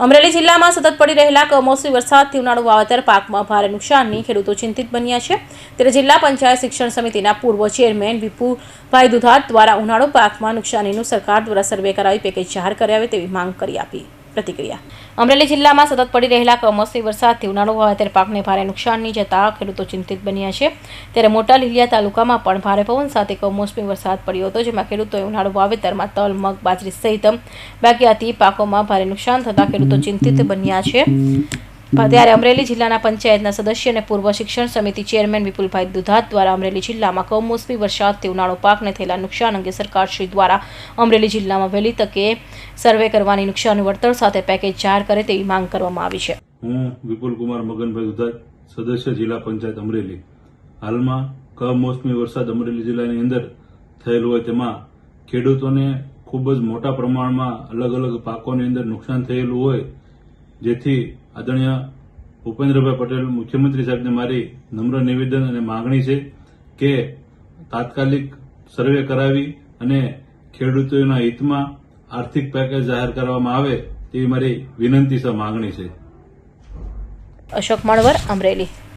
અમરેલી જિલ્લામાં સતત પડી રહેલા કમોસમી વરસાદથી ઉનાળુ વાવેતર પાકમાં ભારે નુકસાનની ખેડૂતો ચિંતિત બન્યા છે। ત્યારે જિલ્લા પંચાયત શિક્ષણ સમિતિના પૂર્વ ચેરમેન વિપુભાઈ દુધાત દ્વારા ઉનાળુ પાકમાં નુકસાનીનું સરકાર દ્વારા સર્વે કરાવી પેકેજ જાહેર કરાવે તેવી માંગ કરી આપી। પ્રતિક્રિયા અમરેલી જિલ્લામાં સતત પડી રહેલા કમોસમી વરસાદથી ઉનાળુ વાવેતર પાકને ભારે નુકસાનની જતા ખેડૂતો ચિંતિત બન્યા છે। ત્યારે મોટા લીલિયા તાલુકામાં પણ ભારે પવન સાથે કમોસમી વરસાદ પડ્યો હતો, જેમાં ખેડૂતોએ ઉનાળુ વાવેતરમાં તલ, મગ, બાજરી સહિત બાકીયાતી પાકોમાં ભારે નુકસાન થતા ખેડૂતો ચિંતિત બન્યા છે। ત્યારે અમરેલી જિલ્લાના પંચાયતના સદસ્ય અને પૂર્વ શિક્ષણ સમિતિ ચેરમેન વિપુલભાઈ દુધાત દ્વારા અમરેલી જિલ્લામાં કમોસમી વરસાદથી ઉનાળુ પાકને થયેલા નુકસાન અંગે સરકારશ્રી દ્વારા અમરેલી જિલ્લામાં વહેલી તકે સર્વે કરવાની નુકસાન વળતર સાથે પેકેજ જાહેર કરે તેવી માંગ કરવામાં આવી છે। હું વિપુલકુમાર મગનભાઈ દુધાત, સદસ્ય જિલ્લા પંચાયત અમરેલી। હાલમાં કમોસમી વરસાદ અમરેલી જિલ્લાની અંદર થયેલો હોય તેમાં ખેડૂતોને ખૂબ જ મોટા પ્રમાણમાં અલગ અલગ પાકોની અંદર નુકસાન થયેલું હોય, જેથી આદરણીય ભૂપેન્દ્રભાઈ પટેલ મુખ્યમંત્રી સાહેબને મારી નમ્ર નિવેદન અને માગણી છે કે તાત્કાલિક સર્વે કરાવી અને ખેડૂતોના હિતમાં આર્થિક પેકેજ જાહેર કરવામાં આવે તેવી મારી વિનંતી છે, માગણી છે। અશોક માળવર, અમરેલી।